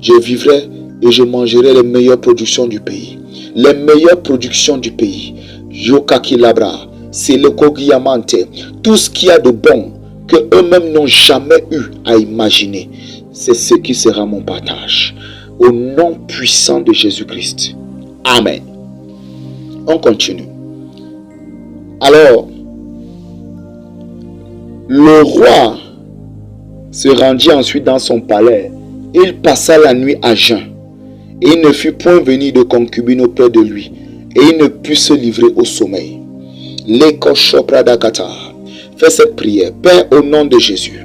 Je vivrai et je mangerai les meilleures productions du pays. Les meilleures productions du pays. Yokaki Labra, c'est le Kogiyamante. Tout ce qu'il y a de bon que eux-mêmes n'ont jamais eu à imaginer, c'est ce qui sera mon partage. Au nom puissant de Jésus-Christ. Amen. On continue. Alors, le roi se rendit ensuite dans son palais. Il passa la nuit à jeun. Et il ne fut point venu de concubine auprès de lui. Et il ne put se livrer au sommeil. Lekosho-pradakata. Fais cette prière. Père, au nom de Jésus.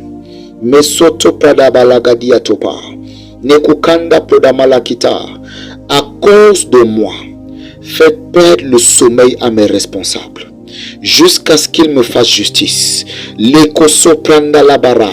Mesoto pradabalagadiatopa. Nekukanda prodamalakita. À cause de moi, fais perdre le sommeil à mes responsables. Jusqu'à ce qu'ils me fassent justice. Lekoso prandalabara.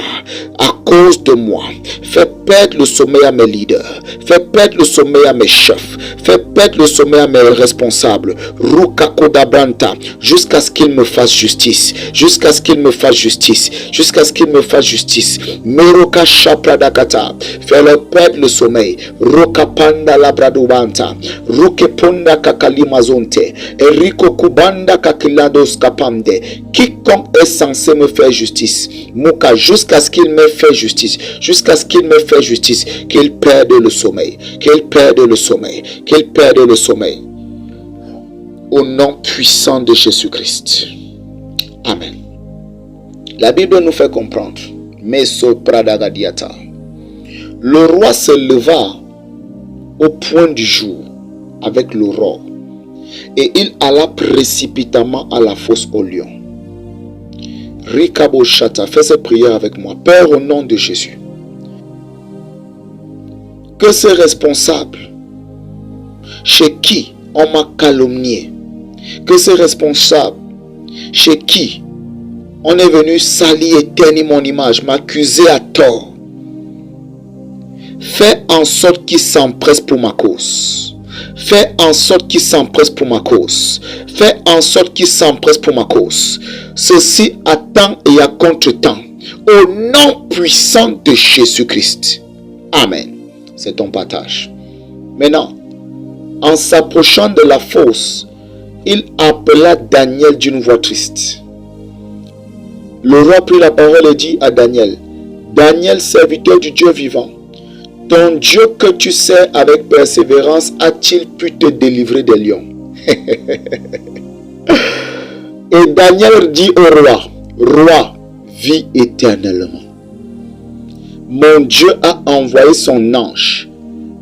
À cause de moi, fais perdre le sommeil à mes leaders. Fais perdre le sommeil à mes chefs. Fais perdre le sommeil à mes responsables. Rukakodabranta. Jusqu'à ce qu'ils me fassent justice. Jusqu'à ce qu'ils me fassent justice. Jusqu'à ce qu'ils me fassent justice. Meroka Shapradakata. Fais-leur perdre le sommeil. Rokapanda labradubanta. Rukeponda kakalimazonte. Eriko kubanda kakilados kapande. Quiconque est censé me faire justice. Muka, jusqu'à ce qu'il me fait justice. Jusqu'à ce qu'il me fait justice. Qu'il perde le sommeil. Qu'il perde le sommeil. Qu'il perde le sommeil. Au nom puissant de Jésus-Christ. Amen. La Bible nous fait comprendre. Meso pradagadiata. Le roi se leva au point du jour avec l'aurore. Et il alla précipitamment à la fosse aux lions. Rikabo Shata, fais cette prière avec moi. Père, au nom de Jésus. Que ces responsables chez qui on m'a calomnié, que ces responsables chez qui on est venu salir et ternir mon image, m'accuser à tort, fais en sorte qu'ils s'empressent pour ma cause. Fais en sorte qu'ils s'empressent pour ma cause. Fais en sorte qu'ils s'empressent pour ma cause. Ceci à temps et à contre-temps. Au nom puissant de Jésus-Christ. Amen. C'est ton partage. Maintenant, en s'approchant de la fosse, il appela Daniel d'une voix triste. Le roi prit la parole et dit à Daniel, Daniel, serviteur du Dieu vivant, ton Dieu que tu sers avec persévérance a-t-il pu te délivrer des lions? Et Daniel dit au roi, roi, vis éternellement. Mon Dieu a envoyé son ange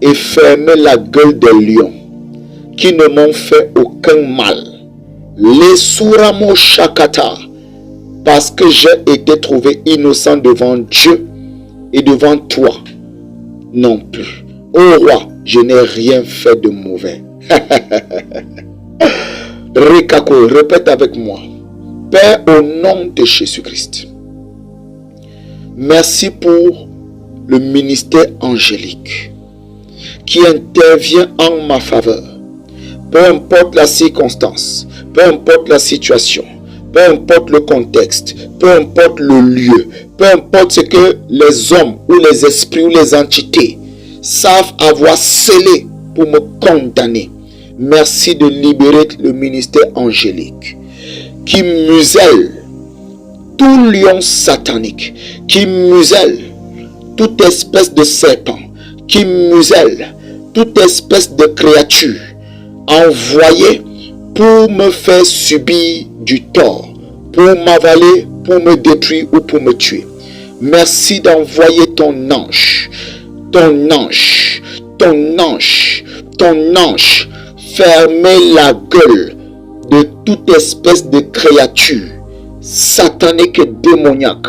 et fermé la gueule des lions qui ne m'ont fait aucun mal. Les suramo shakata, parce que j'ai été trouvé innocent devant Dieu et devant toi. Non plus. Ô roi, je n'ai rien fait de mauvais. Rekako, répète avec moi. Père, au nom de Jésus-Christ, merci pour le ministère angélique qui intervient en ma faveur. Peu importe la circonstance, peu importe la situation, peu importe le contexte, peu importe le lieu, peu importe ce que les hommes ou les esprits ou les entités savent avoir scellé pour me condamner. Merci de libérer le ministère angélique qui muselle tout lion satanique, qui muselle toute espèce de serpent, qui muselle toute espèce de créature envoyée pour me faire subir du tort, pour m'avaler, pour me détruire ou pour me tuer. Merci d'envoyer ton ange, fermer la gueule de toute espèce de créature satanique et démoniaque.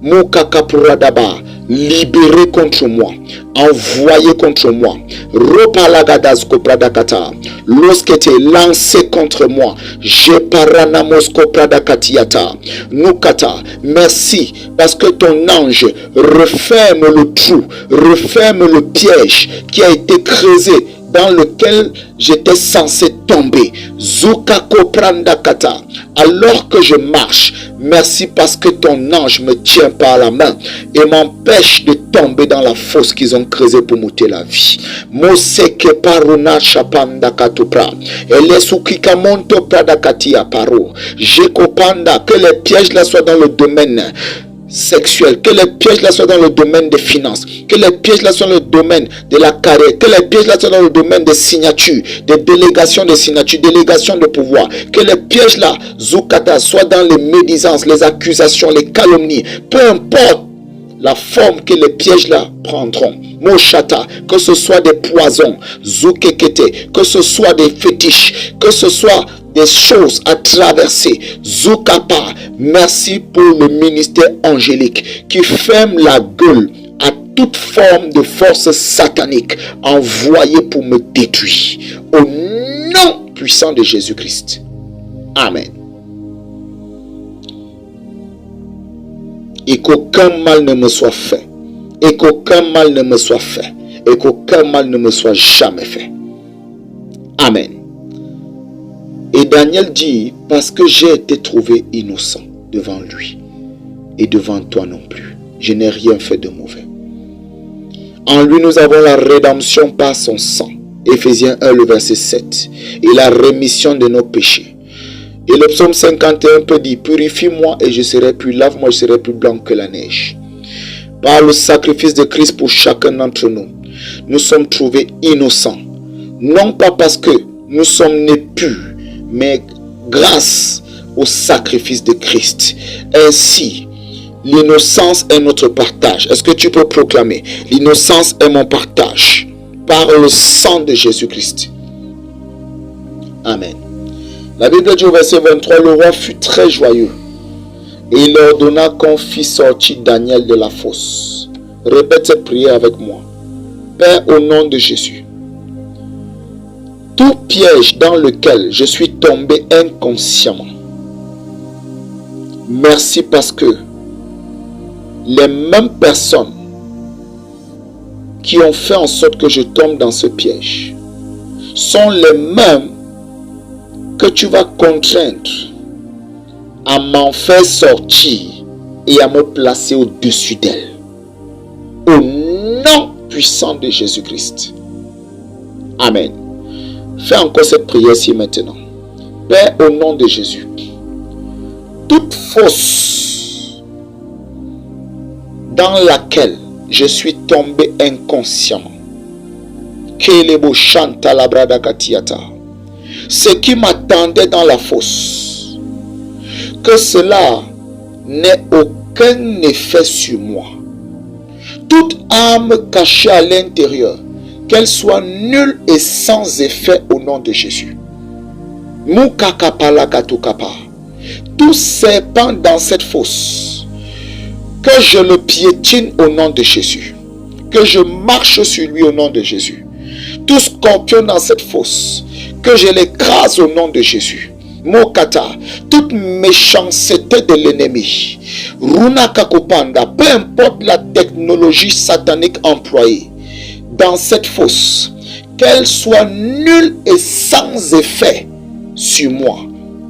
Mukakapuradaba, libéré contre moi, envoyé contre moi. Ropalagadaskopradakata, lorsque tu es lancé contre moi, Jeparanamoscopradakatiata, Nukata, merci parce que ton ange referme le trou, referme le piège qui a été creusé dans lequel j'étais censé tomber. Zukakoprandakata, alors que je marche, merci parce que ton ange me tient par la main et m'empêche de tomber dans la fosse qu'ils ont creusée pour m'ôter la vie. Moseke paruna chapanda katupra, elesukikamonto pradakatia paro, jekopanda, que les pièges là soient dans le domaine sexuel, que les pièges là soient dans le domaine des finances, que les pièges là soient dans le domaine de la carrière, que les pièges là soient dans le domaine des signatures, des délégations de signatures, délégations de pouvoir, que les pièges là, Zukata, soient dans les médisances, les accusations, les calomnies, peu importe la forme que les pièges là prendront. Moshata, que ce soit des poisons, Zukekete, que ce soit des fétiches, que ce soit des choses à traverser. Zukapa, merci pour le ministère angélique qui ferme la gueule à toute forme de force satanique envoyée pour me détruire. Au nom puissant de Jésus-Christ. Amen. Et qu'aucun mal ne me soit fait. Et qu'aucun mal ne me soit fait. Et qu'aucun mal ne me soit jamais fait. Amen. Et Daniel dit, parce que j'ai été trouvé innocent devant lui et devant toi non plus. Je n'ai rien fait de mauvais. En lui, nous avons la rédemption par son sang. Éphésiens 1, le verset 7. Et la rémission de nos péchés. Et le psaume 51 peut dire, purifie-moi et je serai plus, lave-moi, je serai plus blanc que la neige. Par le sacrifice de Christ pour chacun d'entre nous, nous sommes trouvés innocents. Non pas parce que nous sommes nés purs, mais grâce au sacrifice de Christ. Ainsi, l'innocence est notre partage. Est-ce que tu peux proclamer? L'innocence est mon partage par le sang de Jésus-Christ. Amen. La Bible dit au verset 23, le roi fut très joyeux et il ordonna qu'on fît sortir Daniel de la fosse. Répète cette prière avec moi. Père, au nom de Jésus, tout piège dans lequel je suis tombé inconsciemment, merci parce que les mêmes personnes qui ont fait en sorte que je tombe dans ce piège sont les mêmes que tu vas contraindre à m'en faire sortir et à me placer au-dessus d'elle. Au nom puissant de Jésus-Christ. Amen. Fais encore cette prière-ci maintenant. Père, au nom de Jésus, toute fosse dans laquelle je suis tombé inconsciemment, ce qui m'attendait dans la fosse, que cela n'ait aucun effet sur moi. Toute âme cachée à l'intérieur, qu'elle soit nulle et sans effet au nom de Jésus. Tout serpent dans cette fosse, que je le piétine au nom de Jésus, que je marche sur lui au nom de Jésus. Tout scorpion dans cette fosse, que je l'écrase au nom de Jésus. Mokata, toute méchanceté de l'ennemi, Runakakopanda, peu importe la technologie satanique employée dans cette fosse, qu'elle soit nulle et sans effet sur moi,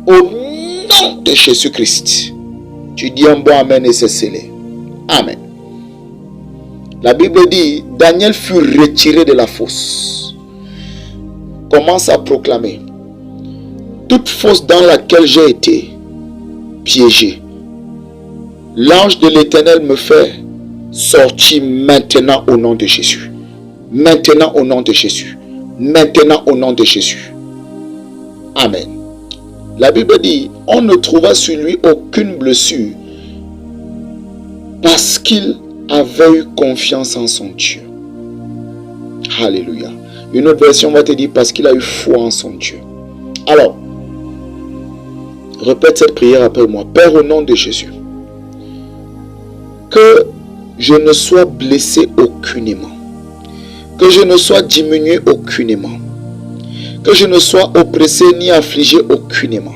au nom de Jésus-Christ. Tu dis un bon amen et c'est scellé. Amen. La Bible dit, Daniel fut retiré de la fosse. Commence à proclamer. Toute fosse dans laquelle j'ai été piégé, l'ange de l'Éternel me fait sortir maintenant au nom de Jésus. Maintenant au nom de Jésus. Maintenant au nom de Jésus. Amen. La Bible dit, on ne trouva sur lui aucune blessure parce qu'il avait eu confiance en son Dieu. Alléluia. Une autre version va te dire parce qu'il a eu foi en son Dieu. Alors, répète cette prière après moi. Père, au nom de Jésus, que je ne sois blessé aucunement, que je ne sois diminué aucunement, que je ne sois oppressé ni affligé aucunement.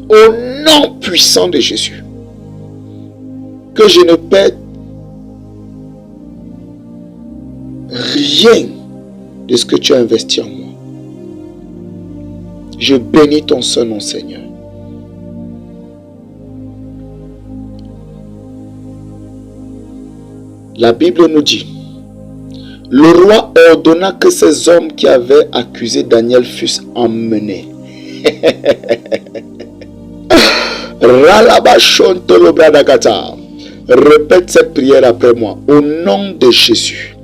Au nom puissant de Jésus, que je ne perde rien de ce que tu as investi en moi. Je bénis ton saint nom, Seigneur. La Bible nous dit, le roi ordonna que ces hommes qui avaient accusé Daniel fussent emmenés. Répète cette prière après moi. Au nom de Jésus,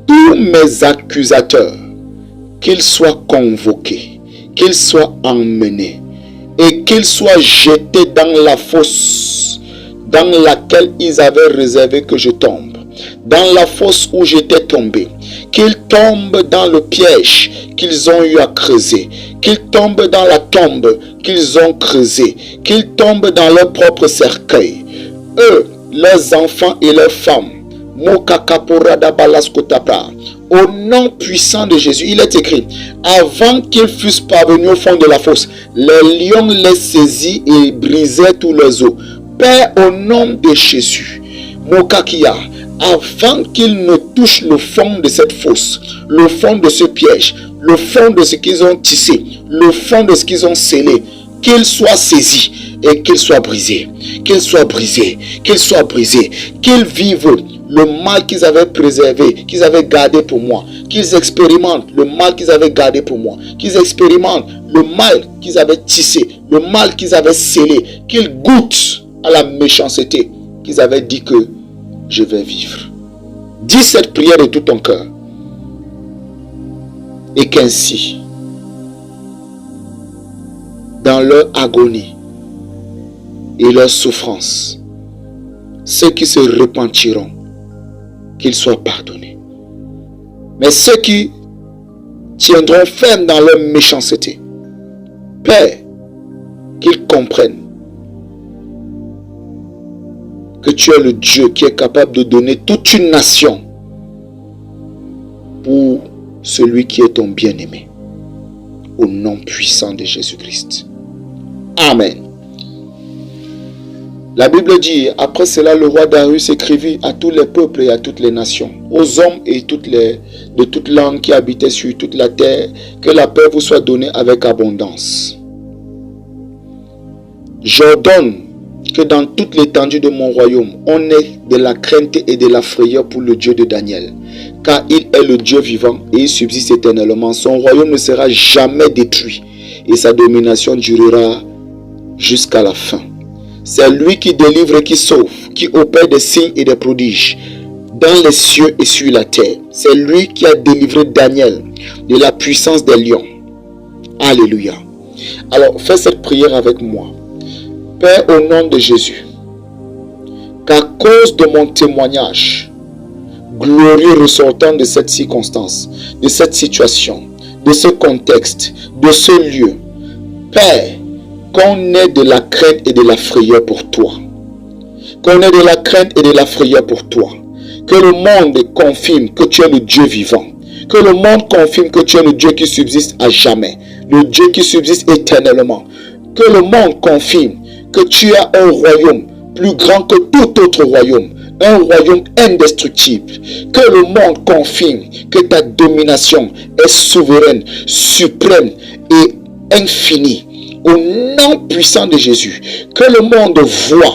tous mes accusateurs, qu'ils soient convoqués, qu'ils soient emmenés et qu'ils soient jetés dans la fosse dans laquelle ils avaient réservé que je tombe, dans la fosse où j'étais tombé, qu'ils tombent dans le piège qu'ils ont eu à creuser, qu'ils tombent dans la tombe qu'ils ont creusée, qu'ils tombent dans leur propre cercueil, eux, leurs enfants et leurs femmes. Au nom puissant de Jésus, il est écrit, avant qu'ils fussent parvenus au fond de la fosse, les lions les saisirent et brisaient tous leurs os. Père, au nom de Jésus, Mokakia, avant qu'ils ne touchent le fond de cette fosse, le fond de ce piège, le fond de ce qu'ils ont tissé, le fond de ce qu'ils ont scellé, qu'ils soient saisis et qu'ils soient brisés, qu'ils soient brisés, qu'ils soient brisés, qu'ils vivent le mal qu'ils avaient préservé, qu'ils avaient gardé pour moi, qu'ils expérimentent le mal qu'ils avaient gardé pour moi, qu'ils expérimentent le mal qu'ils avaient tissé, le mal qu'ils avaient scellé, qu'ils goûtent à la méchanceté qu'ils avaient dit que je vais vivre. Dis cette prière de tout ton cœur. Et qu'ainsi, dans leur agonie et leur souffrance, ceux qui se repentiront, qu'ils soient pardonnés. Mais ceux qui tiendront ferme dans leur méchanceté, Père, qu'ils comprennent que tu es le Dieu qui est capable de donner toute une nation pour celui qui est ton bien-aimé. Au nom puissant de Jésus-Christ. Amen. La Bible dit, après cela, le roi Darius écrivit à tous les peuples et à toutes les nations, aux hommes et de toute langue qui habitaient sur toute la terre, que la paix vous soit donnée avec abondance. J'ordonne que dans toute l'étendue de mon royaume, on ait de la crainte et de la frayeur pour le Dieu de Daniel, car il est le Dieu vivant et il subsiste éternellement. Son royaume ne sera jamais détruit et sa domination durera jusqu'à la fin. C'est lui qui délivre et qui sauve, qui opère des signes et des prodiges dans les cieux et sur la terre. C'est lui qui a délivré Daniel de la puissance des lions. Alléluia. Alors, fais cette prière avec moi. Père, au nom de Jésus, qu'à cause de mon témoignage glorieux ressortant de cette circonstance, de cette situation, de ce contexte, de ce lieu, Père, qu'on ait de la crainte et de la frayeur pour toi. Qu'on ait de la crainte et de la frayeur pour toi. Que le monde confirme que tu es le Dieu vivant. Que le monde confirme que tu es le Dieu qui subsiste à jamais. Le Dieu qui subsiste éternellement. Que le monde confirme que tu as un royaume plus grand que tout autre royaume. Un royaume indestructible. Que le monde confirme que ta domination est souveraine, suprême et infinie. Au nom puissant de Jésus, que le monde voit,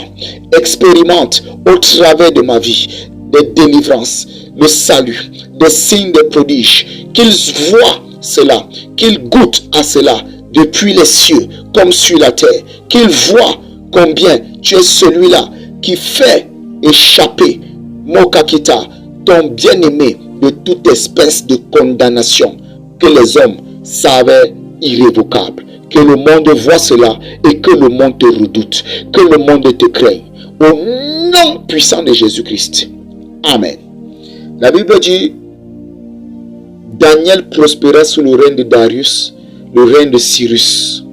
expérimente au travers de ma vie des délivrances, le salut, des signes, des prodiges, qu'ils voient cela, qu'ils goûtent à cela depuis les cieux comme sur la terre, qu'ils voient combien tu es celui-là qui fait échapper Mokakita, ton bien-aimé, de toute espèce de condamnation que les hommes savaient irrévocable. Que le monde voit cela et que le monde te redoute, que le monde te craigne. Au nom puissant de Jésus-Christ. Amen. La Bible dit, Daniel prospéra sous le règne de Darius, le règne de Cyrus.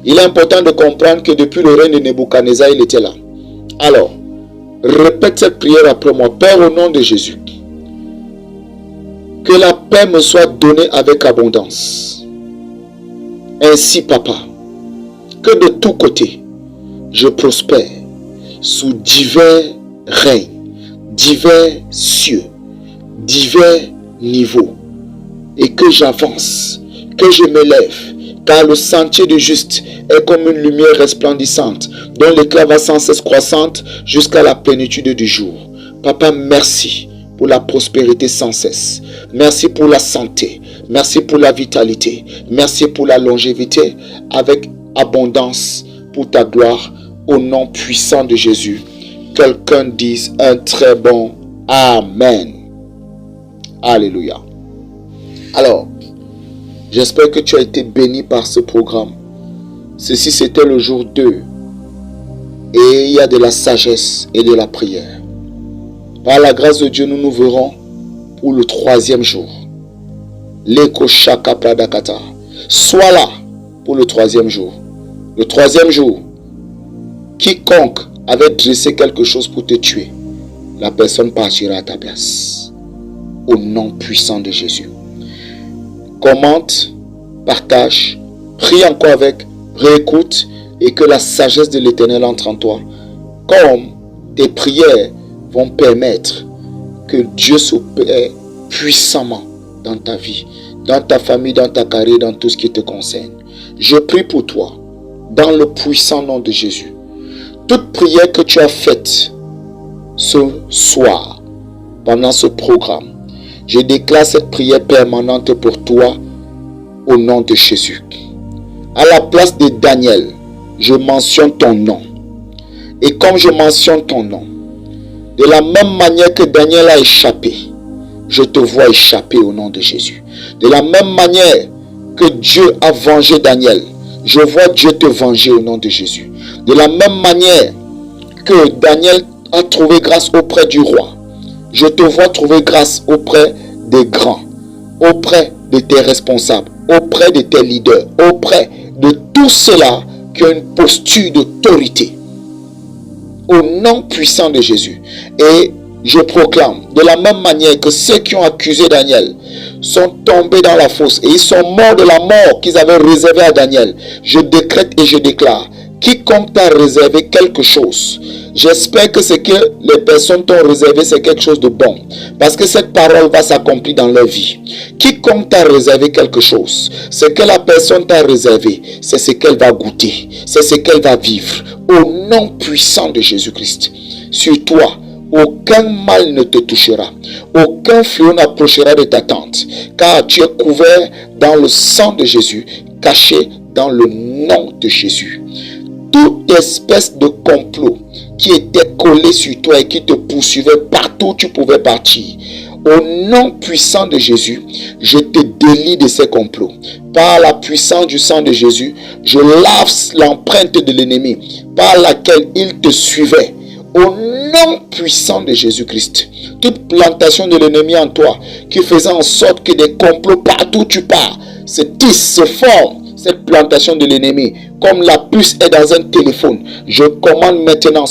Il est important de comprendre que depuis le règne de Nebuchadnezzar, il était là. Alors, répète cette prière après moi. Père, au nom de Jésus, que la paix me soit donnée avec abondance. Ainsi, Papa, que de tous côtés, je prospère sous divers règnes, divers cieux, divers niveaux, et que j'avance, que je me lève, car le sentier du juste est comme une lumière resplendissante, dont l'éclat va sans cesse croissante jusqu'à la plénitude du jour. Papa, merci pour la prospérité sans cesse. Merci pour la santé. Merci pour la vitalité. Merci pour la longévité avec abondance pour ta gloire. Au nom puissant de Jésus. Quelqu'un dise un très bon Amen. Alléluia. Alors, j'espère que tu as été béni par ce programme. Ceci, c'était le jour 2. Et il y a de la sagesse et de la prière. Par la grâce de Dieu, nous nous verrons pour le 3e jour. Leko Shaka Pradakata. Sois là pour le 3e jour. Le 3e jour, quiconque avait dressé quelque chose pour te tuer, la personne partira à ta place. Au nom puissant de Jésus. Commente, partage, prie encore avec, réécoute et que la sagesse de l'Éternel entre en toi. Comme tes prières vont permettre que Dieu s'opère puissamment dans ta vie, dans ta famille, dans ta carrière, dans tout ce qui te concerne. Je prie pour toi, dans le puissant nom de Jésus. Toute prière que tu as faite ce soir, pendant ce programme, je déclare cette prière permanente pour toi, au nom de Jésus. À la place de Daniel, je mentionne ton nom. Et comme je mentionne ton nom, de la même manière que Daniel a échappé, je te vois échapper au nom de Jésus. De la même manière que Dieu a vengé Daniel, je vois Dieu te venger au nom de Jésus. De la même manière que Daniel a trouvé grâce auprès du roi, je te vois trouver grâce auprès des grands, auprès de tes responsables, auprès de tes leaders, auprès de tous ceux-là qui ont une posture d'autorité. Au nom puissant de Jésus. Et je proclame, de la même manière que ceux qui ont accusé Daniel sont tombés dans la fosse et ils sont morts de la mort qu'ils avaient réservée à Daniel, je décrète et je déclare, quiconque t'a réservé quelque chose, j'espère que ce que les personnes t'ont réservé, c'est quelque chose de bon. Parce que cette parole va s'accomplir dans leur vie. Quiconque t'a réservé quelque chose, ce que la personne t'a réservé, c'est ce qu'elle va goûter. C'est ce qu'elle va vivre. Au nom puissant de Jésus-Christ. Sur toi, aucun mal ne te touchera. Aucun fléau n'approchera de ta tente. Car tu es couvert dans le sang de Jésus, caché dans le nom de Jésus. Toute espèce de complot qui était collé sur toi et qui te poursuivait partout où tu pouvais partir, au nom puissant de Jésus, je te délie de ces complots. Par la puissance du sang de Jésus, je lave l'empreinte de l'ennemi par laquelle il te suivait. Au nom puissant de Jésus-Christ, toute plantation de l'ennemi en toi qui faisait en sorte que des complots partout où tu pars se tissent, se forment, cette plantation de l'ennemi, comme la puce est dans un téléphone, je commande maintenant